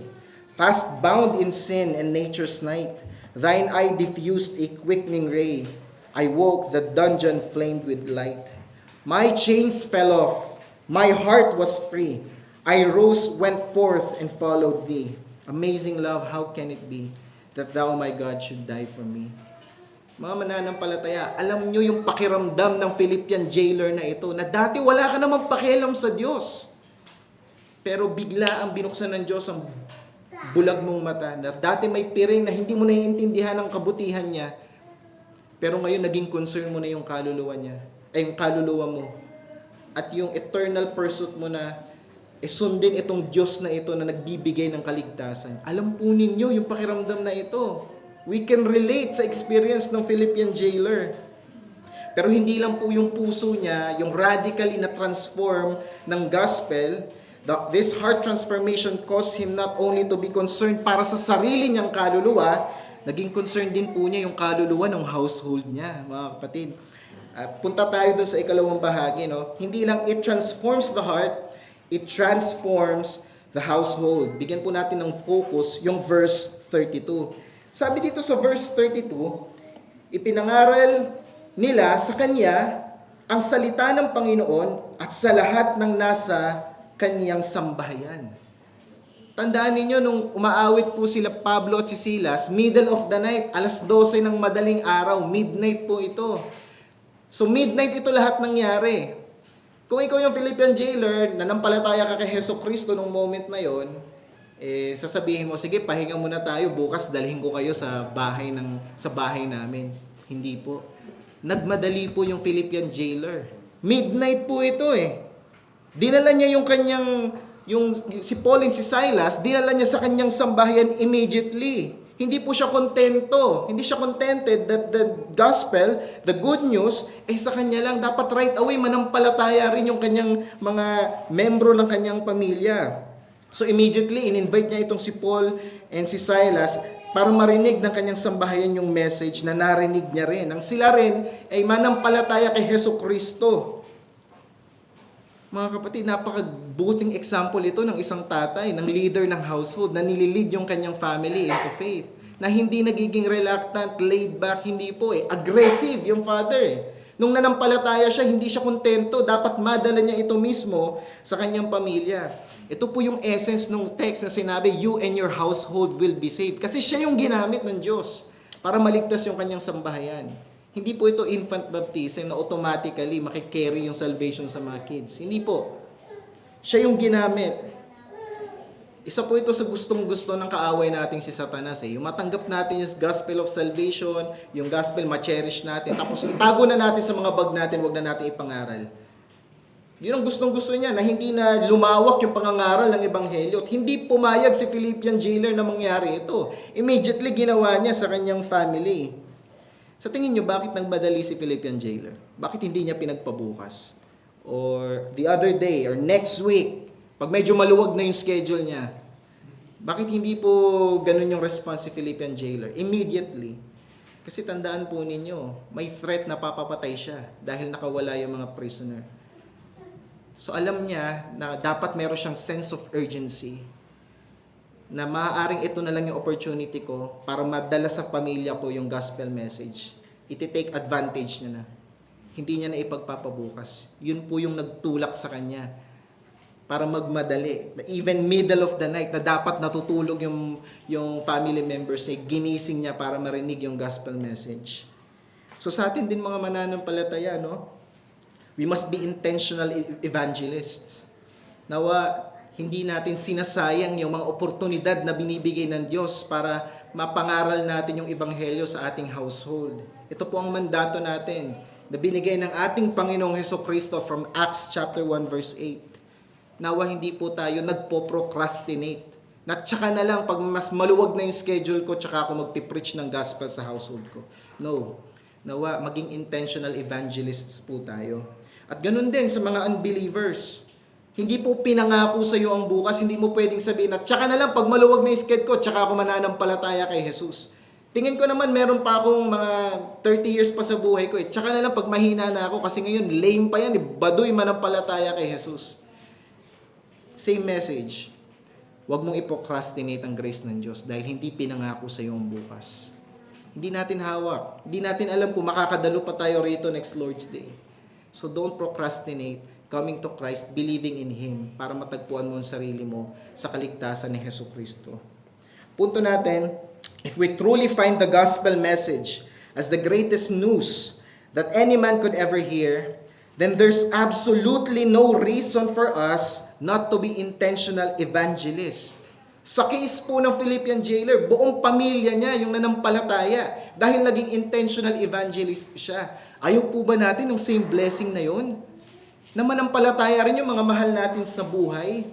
fast bound in sin and nature's night. Thine eye diffused a quickening ray. I woke, the dungeon flamed with light. My chains fell off, my heart was free. I rose, went forth, and followed thee. Amazing love, how can it be that thou, my God, should die for me?" Mga mananampalataya, alam nyo yung pakiramdam ng Philippian jailer na ito, na dati wala ka namang pakialam sa Diyos. Pero bigla ang binuksan ng Diyos ang bulag mong mata, na dati may piring na hindi mo naiintindihan ang kabutihan niya, pero ngayon naging concern mo na yung kaluluwa niya, yung kaluluwa mo. At yung eternal pursuit mo na sundin itong Diyos na ito na nagbibigay ng kaligtasan. Alam po ninyo yung pakiramdam na ito. We can relate sa experience ng Philippian jailer. Pero hindi lang po yung puso niya, yung radically na transform ng gospel. This heart transformation caused him not only to be concerned para sa sarili niyang kaluluwa, naging concerned din po niya yung kaluluwa ng household niya, mga kapatid. Punta tayo dun sa ikalawang bahagi, no? Hindi lang it transforms the heart, it transforms the household. Bigyan po natin ng focus yung verse 32. Sabi dito sa verse 32, ipinangaral nila sa kanya ang salita ng Panginoon at sa lahat ng nasa kaniyang sambahayan. Tandaan ninyo, nung umaawit po sila Pablo at si Silas, middle of the night, 12:00 ng madaling araw, midnight po ito. So midnight ito lahat nangyari. Kung ikaw yung Philippian jailer, nanampalataya ka kay Hesukristo nung moment na yon, sasabihin mo, sige, pahinga muna tayo, bukas dalhin ko kayo sa bahay namin. Hindi po. Nagmadali po yung Philippian jailer. Midnight po ito Dinala niya yung kanyang, si Paul and si Silas, dinala niya sa kanyang sambahayan immediately. Hindi po siya kontento. Hindi siya contented that the gospel, the good news, sa kanya lang. Dapat right away manampalataya rin yung kanyang mga membro ng kanyang pamilya. So immediately, in-invite niya itong si Paul and si Silas para marinig ng kanyang sambahayan yung message na narinig niya rin. Ang sila rin ay manampalataya kay Hesukristo. Mga kapatid, napakabuting example ito ng isang tatay, ng leader ng household na nililid yung kanyang family into faith. Na hindi nagiging reluctant, laid back, hindi po aggressive yung father Nung nanampalataya siya, hindi siya kontento. Dapat madala niya ito mismo sa kanyang pamilya. Ito po yung essence ng text na sinabi, you and your household will be saved. Kasi siya yung ginamit ng Diyos para maligtas yung kanyang sambahayan. Hindi po ito infant baptism na automatically makikarry yung salvation sa mga kids. Hindi po. Siya yung ginamit. Isa po ito sa gustong-gusto ng kaaway nating si Satanas. Yung matanggap natin yung gospel of salvation, yung gospel ma-cherish natin, tapos itago na natin sa mga bag natin, wag na natin ipangaral. Yun ang gustong-gusto niya, na hindi na lumawak yung pangangaral ng Ebanghelyo. At hindi pumayag si Philippian jailer na mangyari ito. Immediately ginawa niya sa kanyang family. Sa tingin niyo, bakit nagmadali si Philippian jailer? Bakit hindi niya pinagpabukas? Or the other day, or next week, pag medyo maluwag na yung schedule niya, bakit hindi po ganun yung response si Philippian jailer? Immediately. Kasi tandaan po ninyo, may threat na papapatay siya dahil nakawala yung mga prisoner. So alam niya na dapat meron siyang sense of urgency na maaaring ito na lang yung opportunity ko para madala sa pamilya ko yung gospel message. Iti-take advantage niya na. Hindi niya na ipagpapabukas. Yun po yung nagtulak sa kanya para magmadali. Even middle of the night na dapat natutulog yung family members niya, ginising niya para marinig yung gospel message. So sa atin din mga mananampalataya, no? We must be intentional evangelists. Nawa, hindi natin sinasayang yung mga oportunidad na binibigay ng Diyos para mapangaral natin yung Ebanghelyo sa ating household. Ito po ang mandato natin na binigay ng ating Panginoong Hesukristo from Acts chapter 1 verse 8. Nawa, hindi po tayo nagpo-procrastinate. Na tsaka na lang, pag mas maluwag na yung schedule ko, tsaka ako magpipreach ng gospel sa household ko. No. Nawa, maging intentional evangelists po tayo. At ganun din sa mga unbelievers. Hindi po pinangako sa iyo ang bukas, hindi mo pwedeng sabihin na tsaka na lang pag maluwag na yung schedule ko, tsaka ako mananampalataya kay Jesus. Tingin ko naman meron pa akong mga 30 years pa sa buhay ko. Tsaka na lang pag mahina na ako kasi ngayon lame pa yan, baduy manampalataya kay Jesus. Same message. Huwag mong i-procrastinate ang grace ng Diyos dahil hindi pinangako sa iyo ang bukas. Hindi natin hawak. Hindi natin alam kung makakadalo pa tayo rito next Lord's Day. So don't procrastinate coming to Christ, believing in Him para matagpuan mo ang sarili mo sa kaligtasan ni Hesukristo. Punto natin, if we truly find the gospel message as the greatest news that any man could ever hear, then there's absolutely no reason for us not to be intentional evangelists. Sa case po ng Philippian jailer, buong pamilya niya yung nanampalataya dahil naging intentional evangelist siya. Ayaw po ba natin yung same blessing na yun? Na manampalataya rin yung mga mahal natin sa buhay.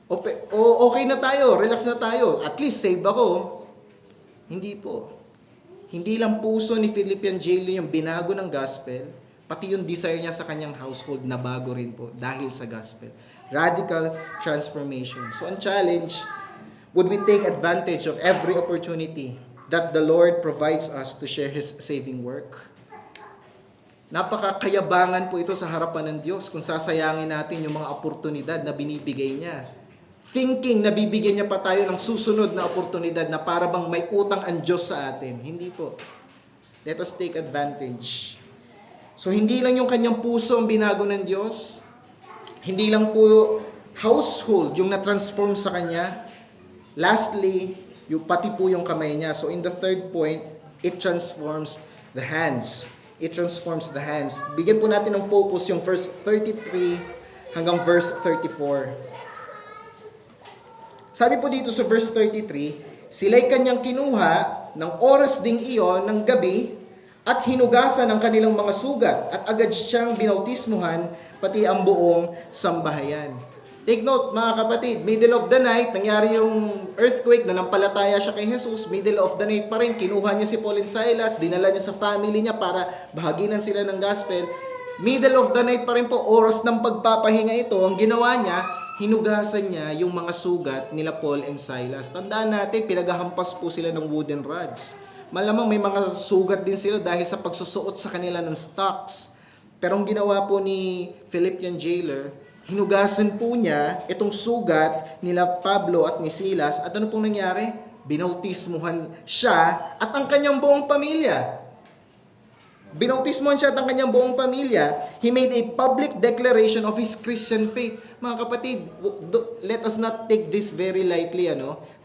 Okay na tayo, relax na tayo, at least save ako. Hindi po. Hindi lang puso ni Philippian jailer yung binago ng gospel, pati yung desire niya sa kanyang household na bago rin po dahil sa gospel. Radical transformation. So ang challenge, would we take advantage of every opportunity that the Lord provides us to share His saving work? Napakakayabangan po ito sa harapan ng Diyos kung sasayangin natin yung mga oportunidad na binibigay niya. Thinking na bibigyan niya pa tayo ng susunod na oportunidad na para bang may utang ang Diyos sa atin. Hindi po. Let us take advantage. So hindi lang yung kanyang puso ang binago ng Diyos. Hindi lang po household yung na-transform sa kanya. Lastly, yung pati po yung kamay niya. So in the third point, it transforms the hands. It transforms the hands. Bigyan po natin ng focus yung verse 33 hanggang verse 34. Sabi po dito sa verse 33, sila'y kanyang kinuha ng oras ding iyon ng gabi at hinugasan ang kanilang mga sugat at agad siyang binautismuhan pati ang buong sambahayan. Take note mga kapatid, middle of the night, nangyari yung earthquake, nanampalataya siya kay Jesus, middle of the night pa rin, kinuha niya si Paul and Silas, dinala niya sa family niya para bahaginan sila ng gospel. Middle of the night pa rin po, oras ng pagpapahinga ito, ang ginawa niya, hinugasan niya yung mga sugat nila Paul and Silas. Tandaan natin, pinaghahampas po sila ng wooden rods. Malamang may mga sugat din sila dahil sa pagsusuot sa kanila ng stocks. Pero ang ginawa po ni Philippian jailer, hinugasan po niya itong sugat nila Pablo at ni Silas. At ano pong nangyari? Binautismuhan siya at ang kanyang buong pamilya. Binautismuhan siya at ang kanyang buong pamilya. He made a public declaration of his Christian faith. Mga kapatid, let us not take this very lightly.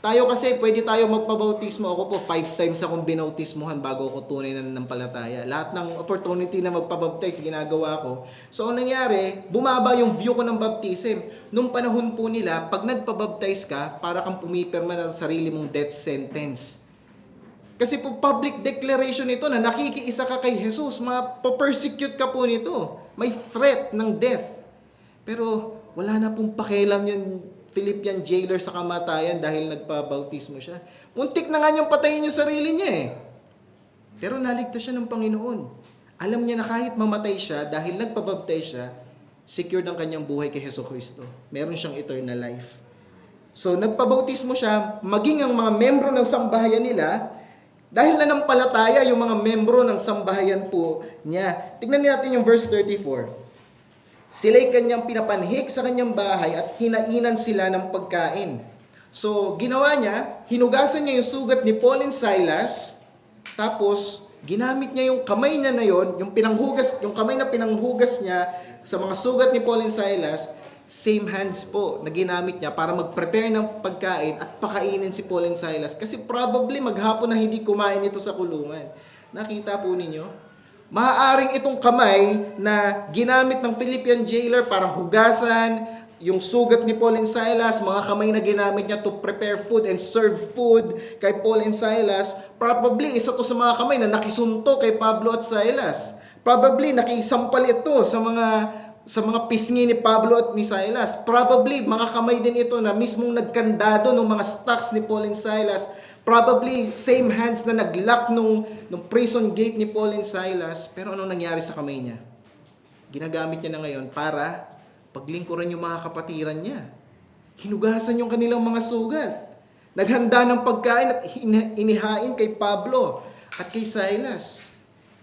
Tayo kasi, pwede tayo magpabautismo. Ako po, 5 times akong binautismuhan bago ako tunay na nanampalataya. Lahat ng opportunity na magpabaptize, ginagawa ko. So, ang nangyari, bumaba yung view ko ng baptism. Nung panahon po nila, pag nagpabaptize ka, para kang pumipirma ng sarili mong death sentence. Kasi po public declaration nito na nakikiisa ka kay Jesus, ma-persecute ka po nito. May threat ng death. Pero wala na pong pakialam yung Philippian jailer sa kamatayan dahil nagpabautismo siya. Muntik na nga niyang patayin yung sarili niya eh. Pero naligtas siya ng Panginoon. Alam niya na kahit mamatay siya dahil nagpabaptize siya, secured ang kanyang buhay kay Jesucristo. Meron siyang eternal life. So nagpabautismo siya, maging ang mga membro ng sambahayan nila, dahil nanampalataya yung mga membro ng sambahayan po niya. Tignan natin yung verse 34. Sila'y kanyang pinapanhik sa kanyang bahay at hinainan sila ng pagkain. So, ginawa niya, hinugasan niya yung sugat ni Paul and Silas, tapos ginamit niya yung kamay niya na yon, yung kamay na pinanghugas niya sa mga sugat ni Paul and Silas, same hands po na ginamit niya para mag-prepare ng pagkain at pakainin si Paul and Silas. Kasi probably maghapon na hindi kumain ito sa kulungan. Nakita po ninyo? Maaaring itong kamay na ginamit ng Philippian jailer para hugasan yung sugat ni Paul and Silas, mga kamay na ginamit niya to prepare food and serve food kay Paul and Silas, probably isa to sa mga kamay na nakisunto kay Pablo at Silas. Probably nakisampal ito sa mga pisngi ni Pablo at ni Silas. Probably mga kamay din ito na mismong nagkandado ng mga stocks ni Paul and Silas. Probably same hands na nag-lock nung prison gate ni Paul and Silas. Pero anong nangyari sa kamay niya? Ginagamit niya na ngayon para paglingkuran yung mga kapatiran niya. Hinugasan yung kanilang mga sugat. Naghanda ng pagkain at inihain kay Pablo at kay Silas.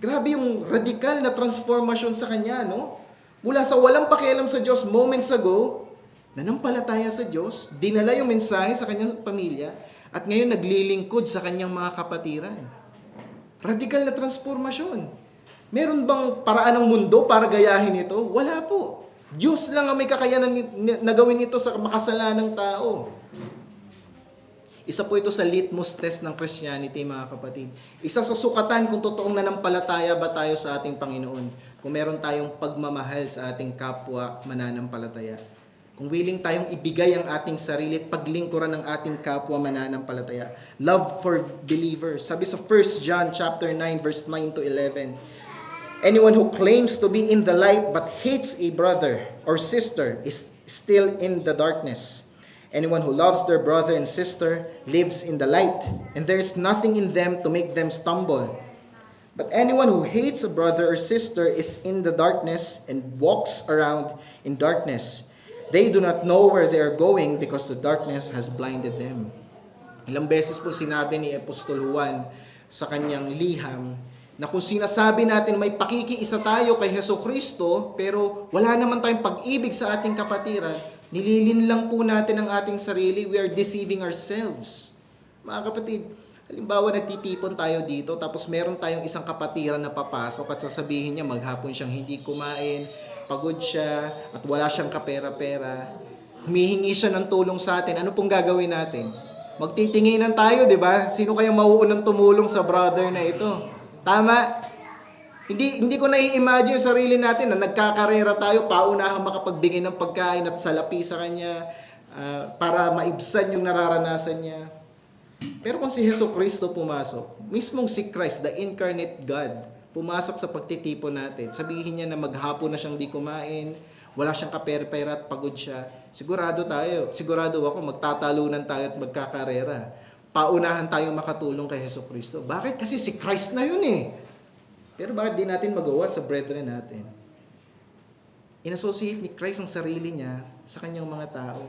Grabe yung radikal na transformasyon sa kanya, no? Mula sa walang pakialam sa Diyos moments ago, nanampalataya sa Diyos, dinala yung mensahe sa kanyang pamilya, at ngayon naglilingkod sa kanyang mga kapatiran. Radikal na transformasyon. Meron bang paraan ng mundo para gayahin ito? Wala po. Diyos lang ang may kakayanan na gawin ito sa makasalanang tao. Isa po ito sa litmus test ng Christianity, mga kapatid. Isa sa sukatan kung totoong nanampalataya ba tayo sa ating Panginoon. Kung meron tayong pagmamahal sa ating kapwa mananampalataya. Kung willing tayong ibigay ang ating sarili at paglingkuran ng ating kapwa mananampalataya. Love for believers. Sabi sa 1 John chapter 9 verse 9 to 11. Anyone who claims to be in the light but hates a brother or sister is still in the darkness. Anyone who loves their brother and sister lives in the light, and there is nothing in them to make them stumble. But anyone who hates a brother or sister is in the darkness and walks around in darkness. They do not know where they are going because the darkness has blinded them. Ilang beses po sinabi ni Apostol Juan sa kanyang liham na kung sinasabi natin may pakikiisa tayo kay Jesucristo pero wala naman tayong pag-ibig sa ating kapatiran, nililin lang po natin ang ating sarili, we are deceiving ourselves. Mga kapatid, halimbawa nagtitipon tayo dito tapos meron tayong isang kapatiran na papasok at sasabihin niya maghapon siyang hindi kumain, pagod siya at wala siyang kapera-pera. Humihingi siya ng tulong sa atin. Ano pong gagawin natin? Magtitinginan tayo, di ba? Sino kaya mauunang tumulong sa brother na ito? Tama? Hindi ko nai-imagine yung sarili natin na nagkakarera tayo, paunahang makapagbigay ng pagkain at salapi sa kanya para maibsan yung nararanasan niya. Pero kung si Jesucristo pumasok, mismong si Christ, the incarnate God, pumasok sa pagtitipon natin, sabihin niya na maghapon na siyang di kumain, wala siyang kapera-pera at pagod siya, sigurado ako, magtatalunan tayo at magkakarera. Paunahan tayong makatulong kay Jesucristo. Bakit? Kasi si Christ na yun eh. Pero bakit di natin magawa sa brethren natin? In-associate ni Christ ang sarili niya sa kanyang mga tao.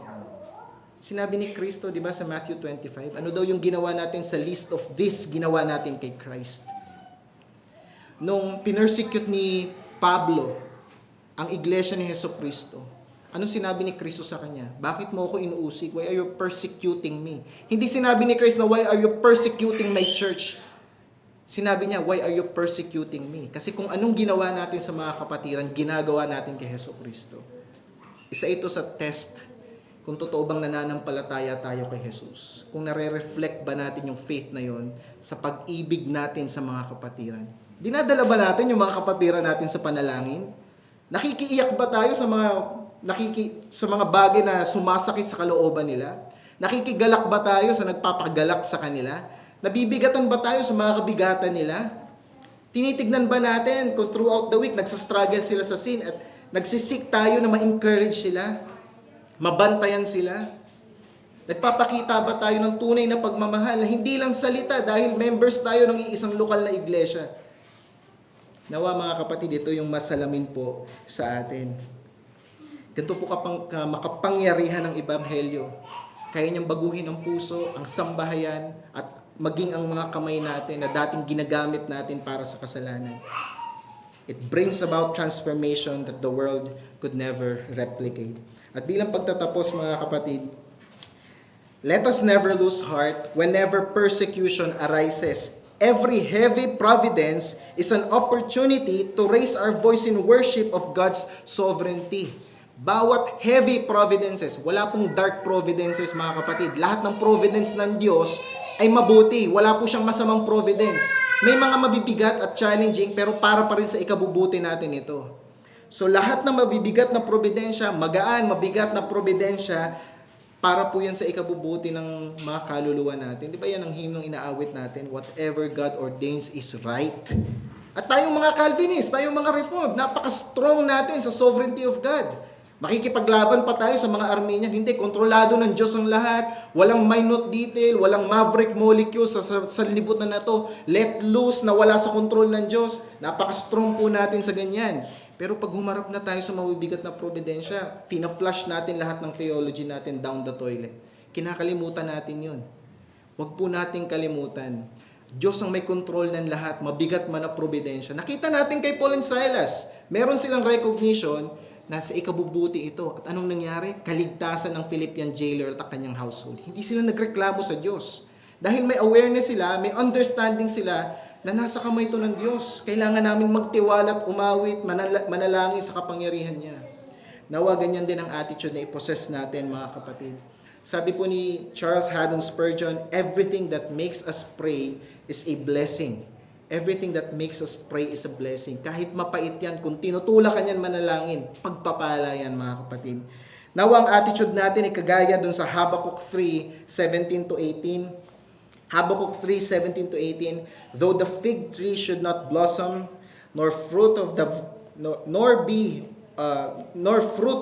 Sinabi ni Kristo, di ba, sa Matthew 25, ano daw yung ginawa natin sa list of this, ginawa natin kay Christ. Nung pinersecute ni Pablo ang iglesia ni Jesucristo, anong sinabi ni Kristo sa kanya? Bakit mo ako inuusig? Why are you persecuting me? Hindi sinabi ni Kristo na, why are you persecuting my church? Sinabi niya, why are you persecuting me? Kasi kung anong ginawa natin sa mga kapatiran, ginagawa natin kay Jesucristo. Isa ito sa test kung totoo bang nananampalataya tayo kay Jesus. Kung nare-reflect ba natin yung faith na yon sa pag-ibig natin sa mga kapatiran. Dinadala ba natin yung mga kapatiran natin sa panalangin? Nakikiiyak ba tayo sa mga bagay na sumasakit sa kalooban nila? Nakikigalak ba tayo sa nagpapagalak sa kanila? Nabibigatan ba tayo sa mga kabigatan nila? Tinitignan ba natin kung throughout the week nagsastruggle sila sa sin at Nagsisik tayo na ma-encourage sila, mabantayan sila. Nagpapakita ba tayo ng tunay na pagmamahal na hindi lang salita dahil members tayo ng iisang lokal na iglesia? Nawa mga kapatid, ito yung masalamin po sa atin. Ganito po makapangyarihan ng Ebanghelyo. Kaya niyang baguhin ang puso, ang sambahayan, at maging ang mga kamay natin na dating ginagamit natin para sa kasalanan. It brings about transformation that the world could never replicate. At bilang pagtatapos mga kapatid, let us never lose heart whenever persecution arises. Every heavy providence is an opportunity to raise our voice in worship of God's sovereignty. Bawat heavy providences, wala pong dark providences mga kapatid. Lahat ng providence ng Diyos ay mabuti. Wala po siyang masamang providence. May mga mabibigat at challenging pero para pa rin sa ikabubuti natin ito. So lahat ng mabibigat na providensya, magaan, mabigat na providensya, para po yan sa ikabubuti ng mga kaluluwa natin. Di ba yan ang hymnong inaawit natin? Whatever God ordains is right. At tayong mga Calvinists, tayong mga Reformed, napaka-strong natin sa sovereignty of God. Makikipaglaban pa tayo sa mga Armenian. Hindi, kontrolado ng Diyos ang lahat. Walang minute detail, walang maverick molecules sa libutan na to. Let loose na wala sa kontrol ng Diyos. Napaka-strong po natin sa ganyan. Pero pag humarap na tayo sa mabibigat na providensya, fina-flush natin lahat ng theology natin down the toilet. Kinakalimutan natin yun. Huwag po natin kalimutan. Diyos ang may control ng lahat, mabigat man na providensya. Nakita natin kay Paul and Silas. Meron silang recognition na sa ikabubuti ito. At anong nangyari? Kaligtasan ng Philippian jailer at kanyang household. Hindi sila nagreklamo sa Diyos. Dahil may awareness sila, may understanding sila na nasa kamay ito ng Diyos. Kailangan namin magtiwala at umawit, manalangin sa kapangyarihan niya. Nawa ganyan din ang attitude na i-possess natin mga kapatid. Sabi po ni Charles Haddon Spurgeon, everything that makes us pray is a blessing. Everything that makes us pray is a blessing. Kahit mapait yan, kung tinutulak ka niyan manalangin, pagpapala yan mga kapatid. Nawa ang attitude natin ay kagaya dun sa Habakkuk 3:17 to 18. Habakkuk 3:17 to 18, though the fig tree should not blossom, nor fruit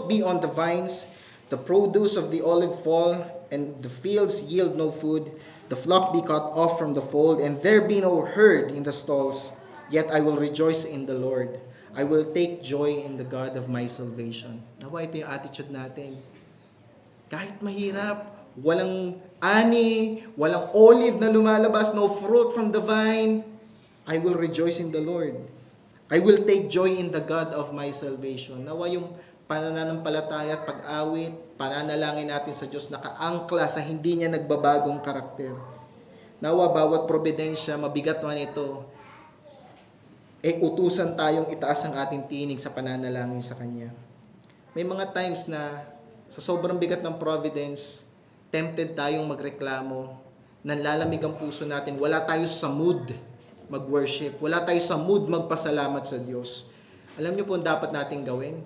be on the vines, the produce of the olive fall, and the fields yield no food, the flock be cut off from the fold, and there be no herd in the stalls, yet I will rejoice in the Lord. I will take joy in the God of my salvation. Nawa ito yung attitude natin. Kahit mahirap, walang ani, walang olive na lumalabas, no fruit from the vine, I will rejoice in the Lord. I will take joy in the God of my salvation. Nawa yung pananampalataya at pag-awit, pananalangin natin sa Diyos nakaangkla sa hindi niya nagbabagong karakter. Nawa bawat probidensya, mabigat man ito, utusan tayong itaas ang ating tinig sa pananalangin sa Kanya. May mga times na sa sobrang bigat ng providence, tempted tayong magreklamo, nanlalamig ang puso natin, wala tayo sa mood mag-worship, wala tayo sa mood magpasalamat sa Diyos. Alam niyo po ang dapat nating gawin?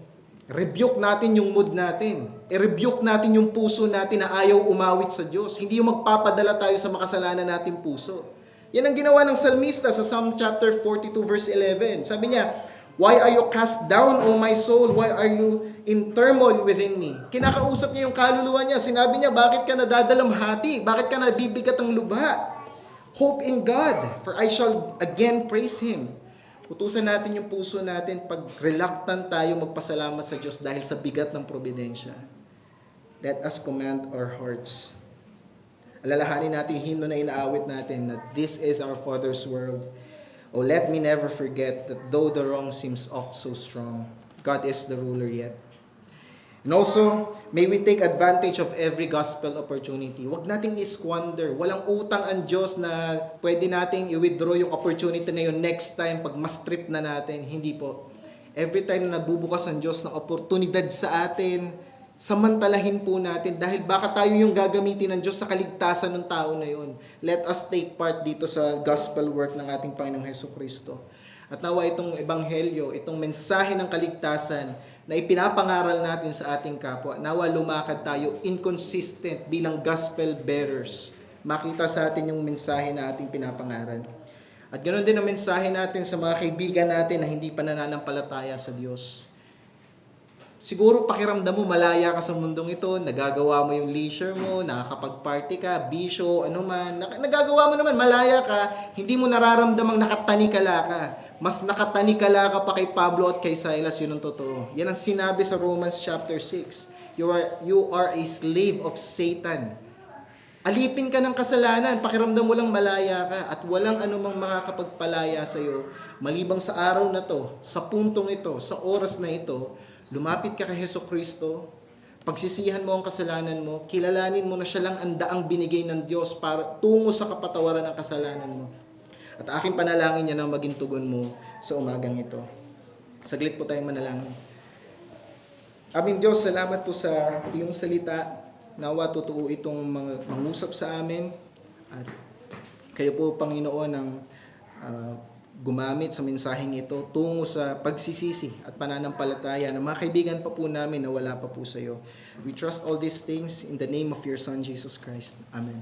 Rebuke natin yung mood natin. I-rebuke natin yung puso natin na ayaw umawit sa Diyos. Hindi yung magpapadala tayo sa makasalanan nating puso. Yan ang ginawa ng salmista sa Psalm chapter 42 verse 11. Sabi niya, why are you cast down, O my soul? Why are you in turmoil within me? Kinakausap niya yung kaluluwa niya. Sinabi niya, bakit ka nadadalamhati? Bakit ka nabibigat ang lubha? Hope in God, for I shall again praise Him. Utusan natin yung puso natin pag reluctant tayo magpasalamat sa Diyos dahil sa bigat ng probidensya. Let us command our hearts. Alalahanin natin yung hymno na inaawit natin na this is our Father's world. Oh, let me never forget that though the wrong seems oft so strong, God is the ruler yet. And also, may we take advantage of every gospel opportunity. Huwag nating i-squander. Walang utang ang Diyos na pwede nating i-withdraw yung opportunity na yun next time pag ma-strip na natin. Hindi po. Every time na nagbubukas ang Diyos ng oportunidad sa atin, samantalahin po natin dahil baka tayo yung gagamitin ng Diyos sa kaligtasan ng tao na yun. Let us take part dito sa gospel work ng ating Panginoong Hesukristo. At nawa itong ebanghelyo, itong mensahe ng kaligtasan na ipinapangaral natin sa ating kapwa, nawa lumakad tayo inconsistent bilang gospel bearers. Makita sa atin yung mensahe na ating pinapangaral. At ganoon din ang mensahe natin sa mga kaibigan natin na hindi pa nananampalataya sa Diyos. Siguro pakiramdam mo malaya ka sa mundong ito, nagagawa mo yung leisure mo, nakakapag-party ka, bisyo, ano man, nagagawa mo naman, malaya ka, hindi mo nararamdamang nakatanikala ka. Mas nakatanikala ka pa kay Pablo at kay Silas, yun ang totoo. Yan ang sinabi sa Romans chapter 6. You are a slave of Satan. Alipin ka ng kasalanan, pakiramdam mo lang malaya ka at walang anumang makakapagpalaya sa iyo malibang sa araw na to, sa puntong ito, sa oras na ito, lumapit ka kay Hesukristo, pagsisihan mo ang kasalanan mo, kilalanin mo na siya lang ang daang binigay ng Diyos para tungo sa kapatawaran ng kasalanan mo. At aking panalangin niya na maging tugon mo sa umagang ito. Saglit po tayong manalangin. Aming Diyos, salamat po sa iyong salita. Nawa totoo itong mangusap sa amin. At kayo po, Panginoon, ang gumamit sa mensaheng ito tungo sa pagsisisi at pananampalataya ng mga kaibigan pa po namin na wala pa po sa iyo. We trust all these things in the name of your Son, Jesus Christ. Amen.